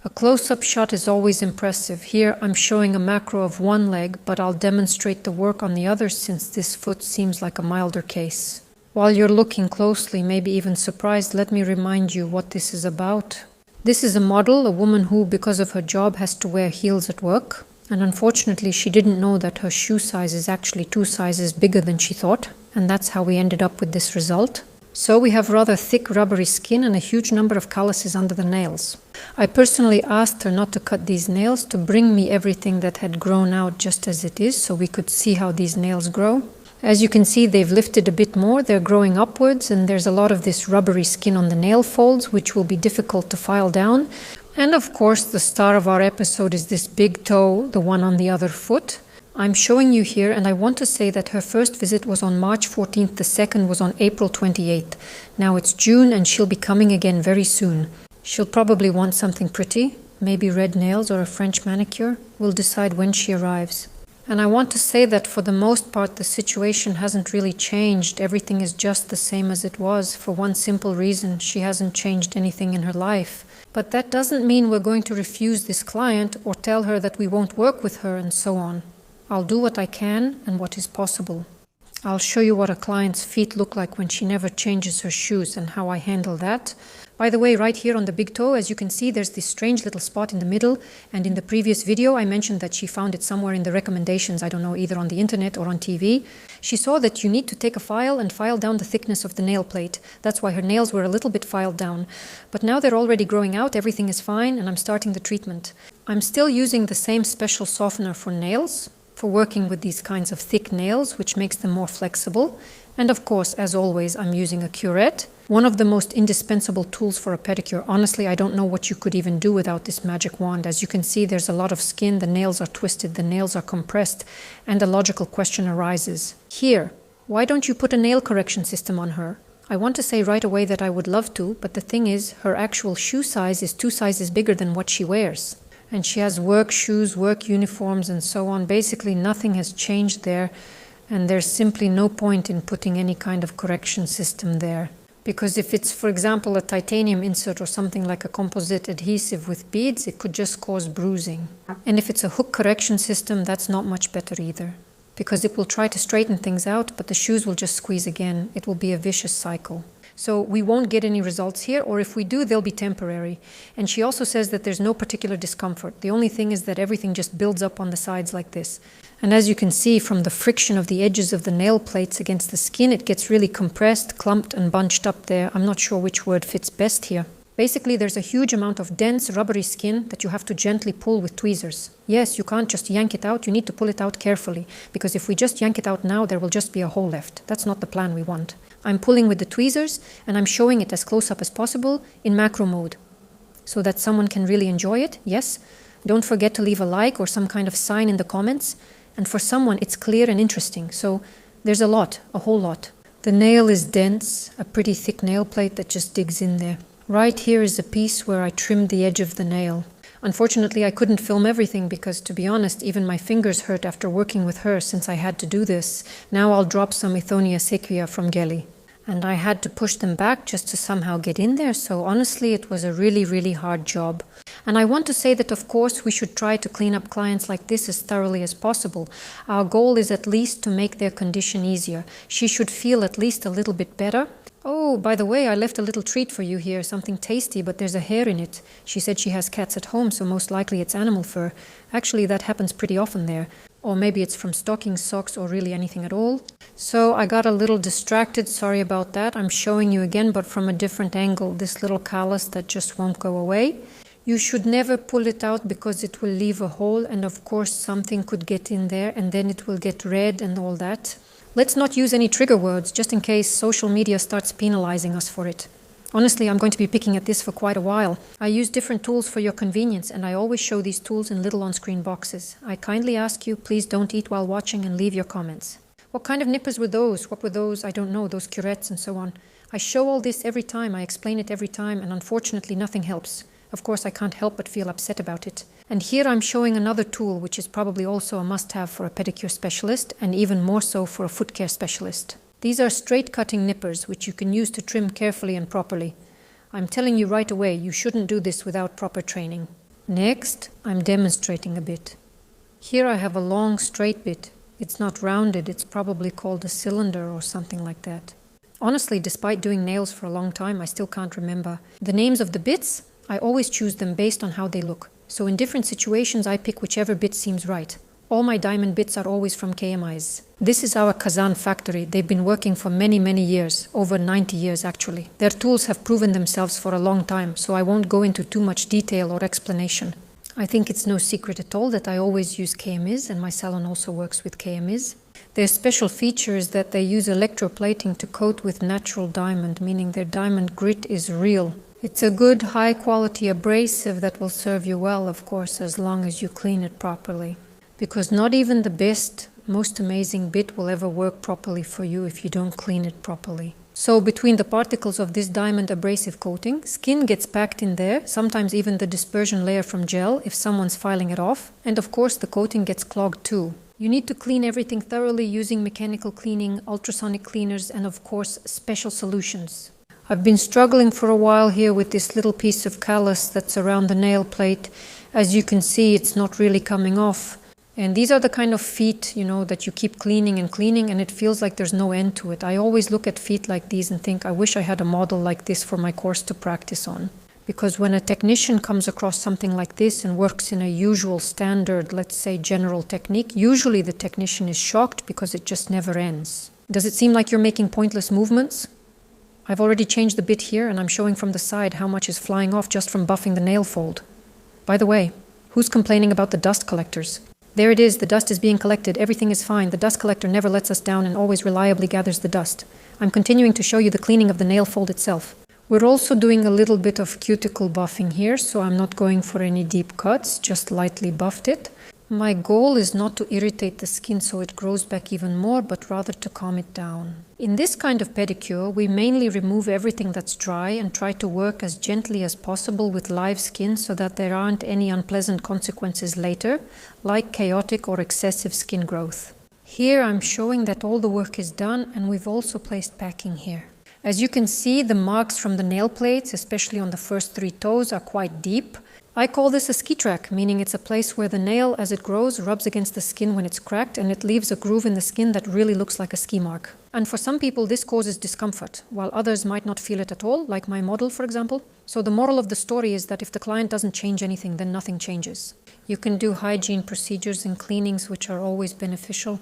A close-up shot is always impressive. Here I'm showing a macro of one leg, but I'll demonstrate the work on the other since this foot seems like a milder case. While you're looking closely, maybe even surprised, let me remind you what this is about. This is a model, a woman who, because of her job, has to wear heels at work. And unfortunately, she didn't know that her shoe size is actually 2 sizes bigger than she thought. And that's how we ended up with this result. So we have rather thick rubbery skin and a huge number of calluses under the nails. I personally asked her not to cut these nails, to bring me everything that had grown out just as it is, so we could see how these nails grow. As you can see, they've lifted a bit more, they're growing upwards, and there's a lot of this rubbery skin on the nail folds, which will be difficult to file down. And of course, the star of our episode is this big toe, the one on the other foot. I'm showing you here, and I want to say that her first visit was on March 14th, the second was on April 28th. Now it's June, and she'll be coming again very soon. She'll probably want something pretty, maybe red nails or a French manicure. We'll decide when she arrives. And I want to say that for the most part, the situation hasn't really changed. Everything is just the same as it was, for one simple reason: she hasn't changed anything in her life. But that doesn't mean we're going to refuse this client or tell her that we won't work with her and so on. I'll do what I can and what is possible. I'll show you what a client's feet look like when she never changes her shoes and how I handle that. By the way, right here on the big toe, as you can see, there's this strange little spot in the middle, and in the previous video I mentioned that she found it somewhere in the recommendations, I don't know, either on the internet or on TV. She saw that you need to take a file and file down the thickness of the nail plate. That's why her nails were a little bit filed down. But now they're already growing out, everything is fine, and I'm starting the treatment. I'm still using the same special softener for nails, for working with these kinds of thick nails, which makes them more flexible. And of course, as always, I'm using a curette, one of the most indispensable tools for a pedicure. Honestly, I don't know what you could even do without this magic wand. As you can see, there's a lot of skin, the nails are twisted, the nails are compressed, and a logical question arises. Here, why don't you put a nail correction system on her? I want to say right away that I would love to, but the thing is, her actual shoe size is 2 sizes bigger than what she wears. And she has work shoes, work uniforms, and so on. Basically, nothing has changed there, and there's simply no point in putting any kind of correction system there. Because if it's, for example, a titanium insert or something like a composite adhesive with beads, it could just cause bruising. And if it's a hook correction system, that's not much better either. Because it will try to straighten things out, but the shoes will just squeeze again. It will be a vicious cycle. So we won't get any results here, or if we do, they'll be temporary. And she also says that there's no particular discomfort. The only thing is that everything just builds up on the sides like this. And as you can see from the friction of the edges of the nail plates against the skin, it gets really compressed, clumped, and bunched up there. I'm not sure which word fits best here. Basically, there's a huge amount of dense, rubbery skin that you have to gently pull with tweezers. Yes, you can't just yank it out, you need to pull it out carefully, because if we just yank it out now, there will just be a hole left. That's not the plan we want. I'm pulling with the tweezers, and I'm showing it as close up as possible in macro mode, so that someone can really enjoy it, yes. Don't forget to leave a like or some kind of sign in the comments, and for someone it's clear and interesting, so there's a whole lot. The nail is dense, a pretty thick nail plate that just digs in there. Right here is a piece where I trimmed the edge of the nail. Unfortunately, I couldn't film everything because, to be honest, even my fingers hurt after working with her since I had to do this. Now I'll drop some Ithonia sequia from Gelly. And I had to push them back just to somehow get in there, so honestly it was a really, really hard job. And I want to say that of course we should try to clean up clients like this as thoroughly as possible. Our goal is at least to make their condition easier. She should feel at least a little bit better. Oh, by the way, I left a little treat for you here, something tasty, but there's a hair in it. She said she has cats at home, so most likely it's animal fur. Actually, that happens pretty often there. Or maybe it's from stockings, socks, or really anything at all. So I got a little distracted, sorry about that. I'm showing you again, but from a different angle, this little callus that just won't go away. You should never pull it out because it will leave a hole, and of course something could get in there, and then it will get red and all that. Let's not use any trigger words, just in case social media starts penalizing us for it. Honestly, I'm going to be picking at this for quite a while. I use different tools for your convenience, and I always show these tools in little on-screen boxes. I kindly ask you, please don't eat while watching and leave your comments. What kind of nippers were those? What were those? I don't know, those curettes and so on. I show all this every time, I explain it every time, and unfortunately nothing helps. Of course, I can't help but feel upset about it. And here I'm showing another tool, which is probably also a must-have for a pedicure specialist, and even more so for a foot care specialist. These are straight-cutting nippers, which you can use to trim carefully and properly. I'm telling you right away, you shouldn't do this without proper training. Next, I'm demonstrating a bit. Here I have a long straight bit. It's not rounded, it's probably called a cylinder or something like that. Honestly, despite doing nails for a long time, I still can't remember. The names of the bits, I always choose them based on how they look. So in different situations, I pick whichever bit seems right. All my diamond bits are always from KMIs. This is our Kazan factory. They've been working for many years, over 90 years actually. Their tools have proven themselves for a long time, so I won't go into too much detail or explanation. I think it's no secret at all that I always use KMIs, and my salon also works with KMIs. Their special feature is that they use electroplating to coat with natural diamond, meaning their diamond grit is real. It's a good, high-quality abrasive that will serve you well, of course, as long as you clean it properly. Because not even the best, most amazing bit will ever work properly for you if you don't clean it properly. So between the particles of this diamond abrasive coating, skin gets packed in there, sometimes even the dispersion layer from gel if someone's filing it off, and of course the coating gets clogged too. You need to clean everything thoroughly using mechanical cleaning, ultrasonic cleaners, and of course special solutions. I've been struggling for a while here with this little piece of callus that's around the nail plate. As you can see, it's not really coming off. And these are the kind of feet, that you keep cleaning and it feels like there's no end to it. I always look at feet like these and think, I wish I had a model like this for my course to practice on. Because when a technician comes across something like this and works in a usual standard, let's say general technique, usually the technician is shocked because it just never ends. Does it seem like you're making pointless movements? I've already changed the bit here and I'm showing from the side how much is flying off just from buffing the nail fold. By the way, who's complaining about the dust collectors? There it is, the dust is being collected, everything is fine. The dust collector never lets us down and always reliably gathers the dust. I'm continuing to show you the cleaning of the nail fold itself. We're also doing a little bit of cuticle buffing here, so I'm not going for any deep cuts, just lightly buffed it. My goal is not to irritate the skin so it grows back even more, but rather to calm it down. In this kind of pedicure, we mainly remove everything that's dry and try to work as gently as possible with live skin so that there aren't any unpleasant consequences later, like chaotic or excessive skin growth. Here I'm showing that all the work is done and we've also placed packing here. As you can see, the marks from the nail plates, especially on the first 3 toes, are quite deep. I call this a ski track, meaning it's a place where the nail, as it grows, rubs against the skin when it's cracked and it leaves a groove in the skin that really looks like a ski mark. And for some people this causes discomfort, while others might not feel it at all, like my model for example. So the moral of the story is that if the client doesn't change anything, then nothing changes. You can do hygiene procedures and cleanings which are always beneficial,